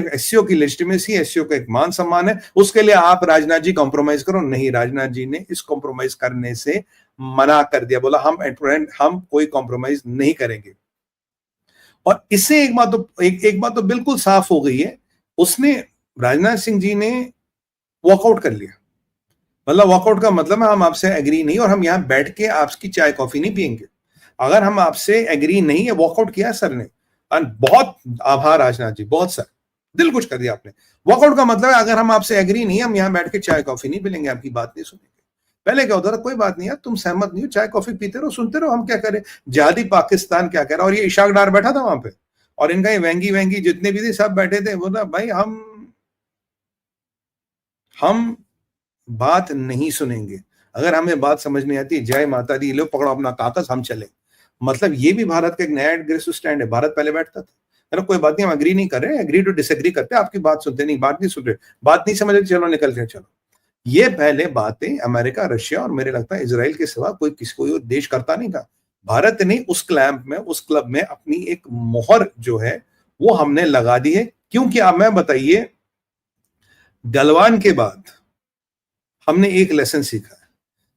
SCO की legitimacy, SCO का एक मान सम्मान है, उसके लिए आप राजनाथ जी कॉम्प्रोमाइज करो। नहीं, राजनाथ जी ने इस कॉम्प्रोमाइज करने से मना कर दिया, बोला हम कोई कॉम्प्रोमाइज नहीं करेंगे। और इससे एक बात तो बिल्कुल साफ हो गई है, उसने राजनाथ सिंह जी ने वॉकआउट कर लिया। मतलब वॉकआउट का मतलब है हम आपसे एग्री नहीं, और हम यहां बैठ के आपकी चाय कॉफी नहीं पियेंगे। अगर हम आपसे एग्री नहीं है, वॉकआउट किया सर ने, बहुत आभार राजनाथ जी, बहुत सर, दिल खुश कर दिया आपने। वॉकआउट का मतलब है अगर हम आपसे एग्री नहीं, हम यहां बैठ के चाय कॉफी नहीं पिलेंगे, आपकी बात नहीं सुनेंगे। पहले क्या होता था, कोई बात नहीं यार, तुम सहमत नहीं हो, चाय कॉफी पीते रहो, सुनते रहो, हम क्या करें, जिहादी पाकिस्तान क्या कह रहा है। और ये इशाक डार बैठा था वहां पे, और इनका ये वेंगी वेंगी जितने भी थे सब बैठे थे, बोला भाई हम बात नहीं सुनेंगे, अगर हमें बात समझ नहीं आती, जय माता दी, लो पकड़ो अपना कागज, हम चले। मतलब ये भी भारत का एक नया एग्रेसिव स्टैंड है। भारत पहले बैठता था, अरे कोई बात नहीं, हम एग्री नहीं कर रहे, एग्री टू डिसएग्री करते, आपकी बात सुनते नहीं, बात नहीं सुन रहे, बात नहीं समझ रहे, चलो निकलते चलो। ये पहले बातें अमेरिका, रशिया और मेरे लगता है इजराइल के सिवा कोई देश करता नहीं था। भारत ने उस क्लब में अपनी एक मोहर जो है वो हमने लगा दी है। क्योंकि अब मैं बताइए, गलवान के बाद हमने एक लेसन सीखा है,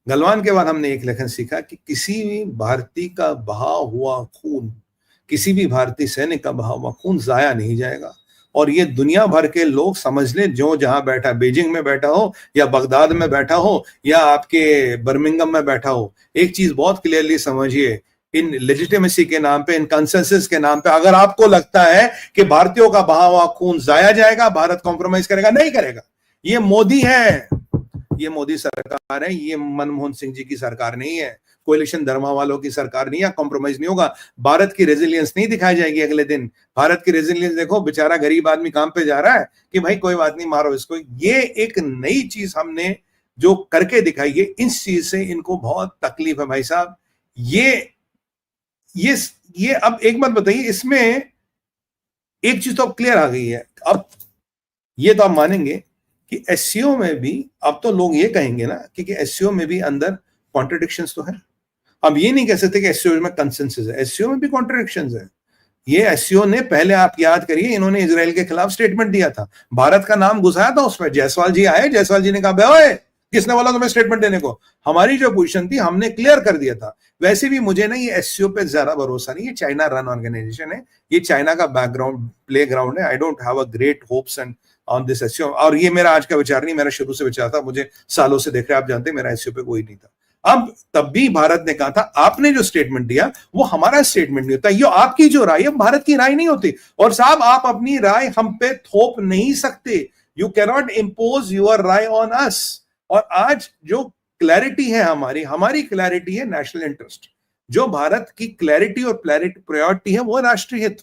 गलवान के बाद हमने एक लेसन सीखा कि किसी भी भारतीय का बहा हुआ खून, किसी भी भारतीय सैनिक का बहा हुआ खून जाया नहीं जाएगा। और ये दुनिया भर के लोग समझ लें, जो जहां बैठा, बीजिंग में बैठा हो या बगदाद में बैठा हो या आपके बर्मिंगम में बैठा हो, एक चीज बहुत क्लियरली समझिए, इन लेजिटिमेसी के नाम पे, इन कंसेंसस के नाम पे, अगर आपको लगता है कि भारतीयों का बहा हुआ खून जाया जाएगा, भारत कॉम्प्रोमाइज करेगा, नहीं करेगा। ये मोदी है, ये मोदी सरकार है, ये मनमोहन सिंह जी की सरकार नहीं है, कोalition धर्मा वालों की सरकार नहीं है, कॉम्प्रोमाइज नहीं होगा। भारत की रेजिलियंस नहीं दिखाई जाएगी अगले दिन। भारत की रेजिलियंस देखो, बेचारा गरीब आदमी काम पे जा रहा है कि भाई कोई बात नहीं, मारो इसको। ये एक नई चीज हमने जो करके दिखाई है, इस चीज से इनको बहुत तकलीफ है भाई साहब। ये अब एक बात बताइए, इसमें एक चीज तो अब क्लियर आ गई है, अब ये तो आप मानेंगे कि एससीओ में भी अब तो लोग ये कहेंगे ना कि एससीओ में भी अंदर कॉन्ट्रडिक्शंस तो है। अब ये नहीं कह सकते कि एससीओ में कंसेंसस है, एससीओ में भी कॉन्ट्रडिक्शंस है। ये एससीओ ने, पहले आप याद करिए, इन्होंने इजराइल के खिलाफ स्टेटमेंट दिया था, भारत का नाम घुसाया था उसमें, जायसवाल जी आए, जायसवाल जी ने कहा भाई किसने बोला तुम्हें स्टेटमेंट देने को, हमारी जो पोजीशन थी हमने क्लियर कर दिया था। वैसे भी मुझे ना ये एससीओ पे ज्यादा भरोसा नहीं, ये चाइना रन ऑर्गेनाइजेशन है, ये चाइना का बैकग्राउंड प्ले ग्राउंड है। I don't have a great hopes and on this SCO. और ये मेरा आज का विचार नहीं, मेरा शुरू से विचार था, मुझे सालों से देख रहे, आप जानते मेरा एससीओ पे कोई नहीं था। अब तब भी भारत ने कहा था, आपने जो स्टेटमेंट दिया वो हमारा स्टेटमेंट नहीं होता, ये आपकी जो राय है भारत की राय नहीं होती। और साहब आप अपनी राय हम पे थोप नहीं सकते, यू कैनॉट इम्पोज योर राय ऑन अस। और आज जो क्लैरिटी है हमारी क्लैरिटी है नेशनल इंटरेस्ट। जो भारत की क्लैरिटी और प्रायोरिटी है वो राष्ट्रीय हित,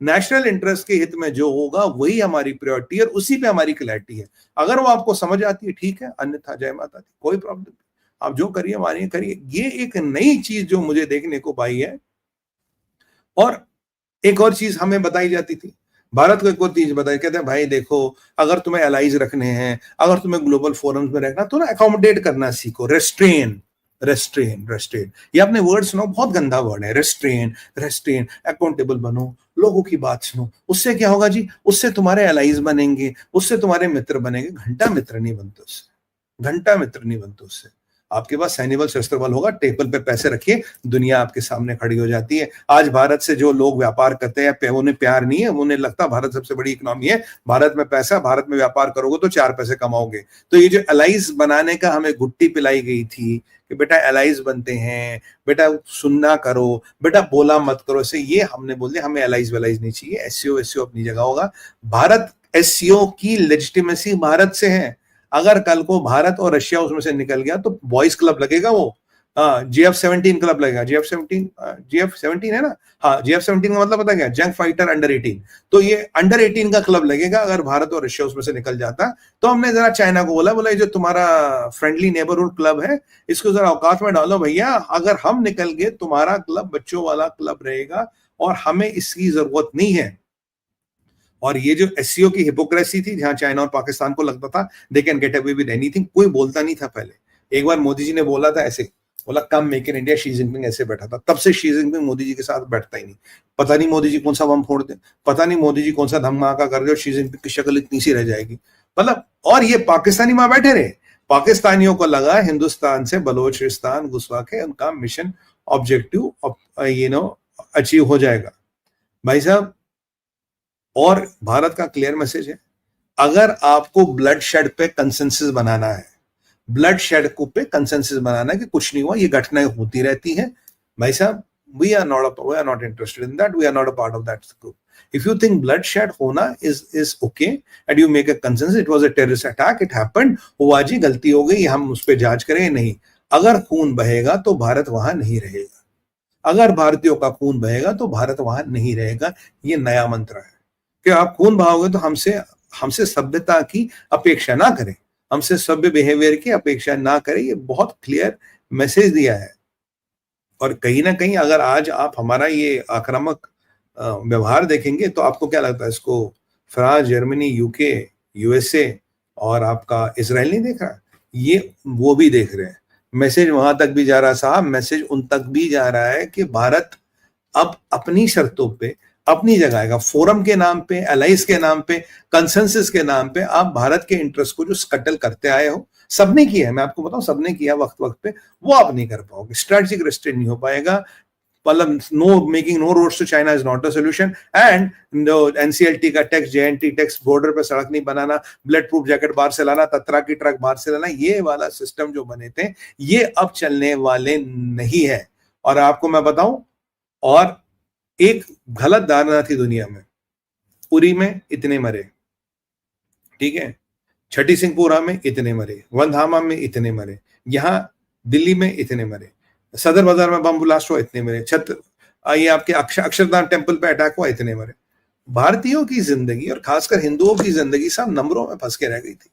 नेशनल इंटरेस्ट के हित में जो होगा वही हमारी प्रायोरिटी है, और उसी पे हमारी क्लैरिटी है। अगर वो आपको समझ आती है ठीक है, अन्यथा जय माता दी, कोई प्रॉब्लम नहीं, आप जो करिए मानिए करिए। ये एक नई चीज जो मुझे देखने को पाई है। और एक और चीज हमें बताई जाती थी, भारत को एक और चीज बताई, कहते हैं भाई देखो, अगर तुम्हें एलाइज रखने हैं, अगर तुम्हें ग्लोबल फोरम्स में रखना, तो ना अकोमोडेट करना सीखो, रेस्ट्रेन रेस्ट्रेन रेस्ट्रेन, ये आपने वर्ड सुनो, बहुत गंदा वर्ड है, रेस्ट्रेन रेस्ट्रेन, अकाउंटेबल बनो, लोगों की बात सुनो। उससे क्या होगा जी, उससे तुम्हारे एलाइज बनेंगे, उससे तुम्हारे मित्र बनेंगे। घंटा मित्र नहीं बनते उससे, घंटा मित्र नहीं बनते उससे। आपके पास सैन्य बल शस्त्र बल होगा, टेबल पे पैसे रखिए, दुनिया आपके सामने खड़ी हो जाती है। आज भारत से जो लोग व्यापार करते हैं, उन्हें प्यार नहीं है, उन्हें लगता भारत सबसे बड़ी इकोनॉमी है, भारत में पैसा, भारत में व्यापार करोगे तो 4 पैसे कमाओगे। तो ये जो एलाइज बनाने का हमें गुट्टी पिलाई गई थी कि बेटा एलाइज बनते हैं, बेटा सुनना करो, बेटा बोला मत करो, से ये हमने बोल दिया, हमें एलाइज वेलाइज नहीं चाहिए। एससीओ अपनी जगह होगा। भारत, एससीओ की लेजिटिमेसी भारत से है। अगर कल को भारत और रशिया उसमें से निकल गया तो बॉयज क्लब लगेगा, वो GF-17 क्लब लगेगा। GF-17 है ना, हाँ GF-17 का मतलब पता क्या, जंग फाइटर अंडर 18। तो ये अंडर 18 का क्लब लगेगा अगर भारत और रशिया उसमें से निकल जाता। तो हमने जरा चाइना को बोला ये जो तुम्हारा फ्रेंडली नेबरहुड क्लब है, इसको जरा औकात में डालो भैया, अगर हम निकल गए तुम्हारा क्लब बच्चों वाला क्लब रहेगा और हमें इसकी जरूरत नहीं है। और ये जो एससीओ की हिपोक्रेसी थी, जहां चाइना और पाकिस्तान को लगता था they can get away with anything, कोई बोलता नहीं था पहले। एक बार मोदी जी ने बोला था ऐसे, बोला कम make in India, Xi Jinping ऐसे बैठा था। तब से शी जिनपिंग मोदी जी के साथ बैठता ही नहीं। पता नहीं मोदी जी कौन सा बम फोड़ दे, पता नहीं मोदी जी कौन सा धमाका कर दे और शी जिनपिंग की शक्ल इतनी सी रह जाएगी। मतलब, और ये पाकिस्तानी वहां बैठे रहे। पाकिस्तानियों को लगा हिंदुस्तान से बलोचिस्तान घुसवा के उनका मिशन ऑब्जेक्टिव अचीव हो जाएगा भाई साहब। और भारत का क्लियर मैसेज है, अगर आपको ब्लड शेड पे कंसेंसस बनाना है, ब्लड शेड को पे कंसेंसस बनाना है कि कुछ नहीं हुआ, ये घटनाएं होती रहती हैं भाई साहब, we are not interested in that, we are not a part of that group. If you think bloodshed होना is okay and you make a consensus, it was a terrorist attack, it happened, हुआ जी, गलती हो गई, हम उस पर जांच करें, नहीं। अगर खून बहेगा तो भारत वहां नहीं रहेगा, अगर भारतीयों का खून बहेगा तो भारत वहां नहीं रहेगा। ये नया मंत्र है कि आप खून बहाओगे तो हमसे सभ्यता की अपेक्षा ना करें, हमसे सभ्य बिहेवियर की अपेक्षा ना करें। ये बहुत क्लियर मैसेज दिया है। और कहीं ना कहीं अगर आज आप हमारा ये आक्रामक व्यवहार देखेंगे तो आपको क्या लगता है, इसको फ्रांस, जर्मनी, यूके, यूएसए और आपका इजराइल नहीं देख रहा, ये वो भी देख रहे हैं। मैसेज वहां तक भी जा रहा है साहब, मैसेज उन तक भी जा रहा है कि भारत अब अपनी शर्तों पे अपनी जगह आएगा। फोरम के नाम पे, एलाइस के नाम पे, कंसेंसस के नाम पे आप भारत के इंटरेस्ट को जो स्कटल करते आए हो, सबने किया है, मैं आपको बताऊं, सबने किया वक्त वक्त पे, वो आप नहीं कर पाओगे। स्ट्रेटेजिक रेस्ट्रेंट नहीं हो पाएगा। मतलब making no roads to China is not a solution. And NCLT का टैक्स, जेएनटी टैक्स, बॉर्डर पे सड़क नहीं बनाना, ब्लड प्रूफ जैकेट बाहर से लाना, ततरा की ट्रक बाहर से लाना, ये वाला सिस्टम जो बने थे ये अब चलने वाले नहीं है। और आपको मैं बताऊं, और एक गलत धारणा थी दुनिया में, उरी में इतने मरे, ठीक है, छठी सिंहपुरा में इतने मरे, वंधामा में इतने मरे, यहां दिल्ली में इतने मरे, सदर बाजार में बम ब्लास्ट हुआ इतने मरे, ये आपके अक्षरधाम टेम्पल पे अटैक हुआ इतने मरे। भारतीयों की जिंदगी और खासकर हिंदुओं की जिंदगी सब नंबरों में फंस के रह गई थी।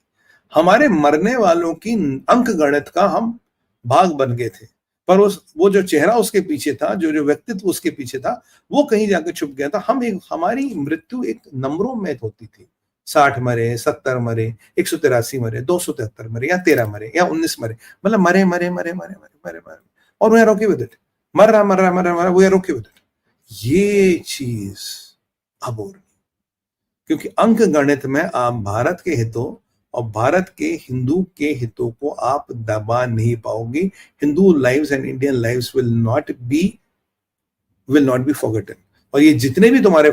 हमारे मरने वालों की अंक गणित का हम भाग बन गए थे, पर वो जो चेहरा उसके पीछे था, जो व्यक्तित्व उसके पीछे था, वो कहीं जाकर छुप गया था। हमारी मृत्यु एक नंबरों में होती थी, 60 मरे, 70 मरे, 183 मरे, 273 मरे, या 13 मरे, या 19 मरे, मतलब मरे मरे मरे मरे मरे मरे मरे, और we are okay with it. मर रहा मर रहा मर रहा, we are okay with it. ये चीज अब हो रही, क्योंकि अंक गणित में आप भारत के हितों और भारत के हिंदू के हितों को आप दबा नहीं पाओगे। Hindu lives and Indian lives will not be forgotten. और ये जितने भी तुम्हारे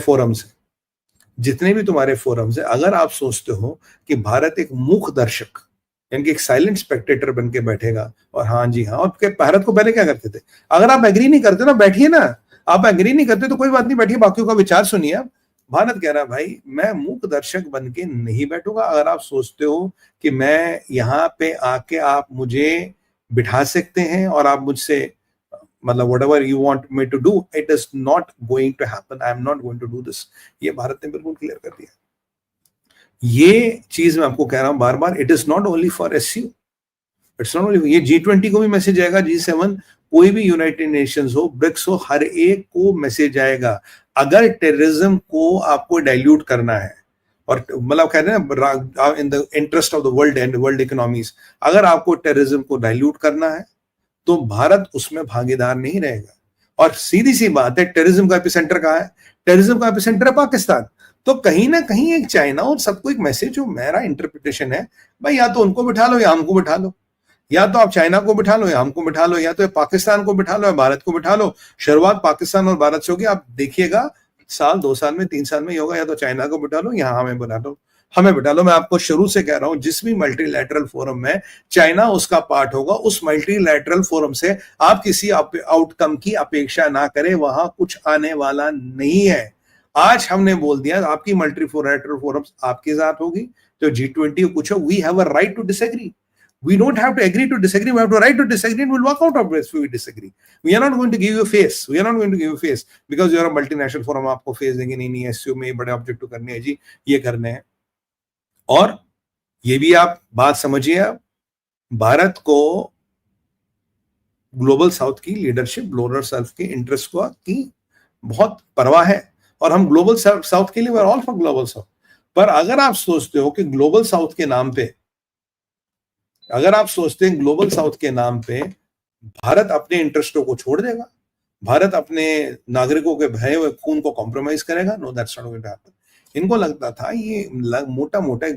फोरम्स है, अगर आप सोचते हो कि भारत एक मूक दर्शक यानी कि एक साइलेंट स्पेक्टेटर बन के बैठेगा और हाँ जी हाँ, और भारत को पहले क्या करते थे, अगर आप एग्री नहीं करते ना बैठिए ना, आप एग्री नहीं करते तो कोई बात नहीं, बैठिए, बाकियों का विचार सुनिए। आप भारत कह रहा है भाई मैं मूक दर्शक बन के नहीं बैठूंगा। अगर आप सोचते हो कि मैं यहाँ पे आके आप मुझे बिठा सकते हैं और आप मुझसे मतलब whatever you want me to do, it is not going to happen, I am not going to do this। ये भारत ने बिल्कुल क्लियर कर दिया। ये चीज मैं आपको कह रहा हूं बार बार, it is not only for SCO, it's not only, ये G20 को भी मैसेज आएगा, G7, कोई भी यूनाइटेड नेशंस हो, ब्रिक्स हो, हर एक को मैसेज आएगा। अगर टेररिज्म को आपको डाइल्यूट करना है, और मतलब कहते हैं ना in the interest of the world and world economies, अगर आपको टेररिज्म को डाइल्यूट करना है तो भारत उसमें भागीदार नहीं रहेगा। और सीधी सी बात है, टेररिज्म का एपिसेंटर कहाँ है? टेररिज्म का एपिसेंटर है पाकिस्तान। तो कहीं ना कहीं एक चाइना और सबको एक मैसेज, जो मेरा इंटरप्रिटेशन है भाई, या तो उनको बिठा लो या हमको बिठा लो, या तो आप चाइना को बिठा लो या हमको बिठा लो, या तो पाकिस्तान को बिठा लो या भारत को बिठा लो। शुरुआत पाकिस्तान और भारत से होगी, आप देखिएगा साल 2 साल में 3 साल में ही होगा, या तो चाइना को बिठा लो या हमें बिठा लो, हमें बिठा लो। मैं आपको शुरू से कह रहा हूं, जिस भी मल्टीलैटरल फोरम में चाइना उसका पार्ट होगा, उस मल्टीलैटरल फोरम से आप किसी आउटकम की अपेक्षा ना करें, वहां कुछ आने वाला नहीं है। आज हमने बोल दिया आपकी मल्टीलैटरल फोरम आपके साथ होगी, तो G20 को पूछो, we have a right to disagree. We don't have to agree to disagree. We have to right to disagree, and we'll walk out of this if we disagree. We are not going to give you a face. We are not going to give you a face because you are a multinational forum. आपको face देंगे नहीं, SCO में बड़े objective करने हैं जी, ये करने हैं। और ये भी आप बात समझिए, भारत को ग्लोबल साउथ की लीडरशिप, ग्लोबल साउथ के इंटरेस्ट की बहुत परवाह है, और हम ग्लोबल साउथ के लिए we are all for global south. पर अगर आप सोचते हो कि ग्लोबल साउथ के नाम पे, अगर आप सोचते हैं ग्लोबल साउथ के नाम पे भारत अपने इंटरेस्टों को छोड़ देगा, भारत अपने नागरिकों के भय व खून को कॉम्प्रोमाइज करेगा। No, that's not going to happen. इनको लगता था ये मोटा मोटा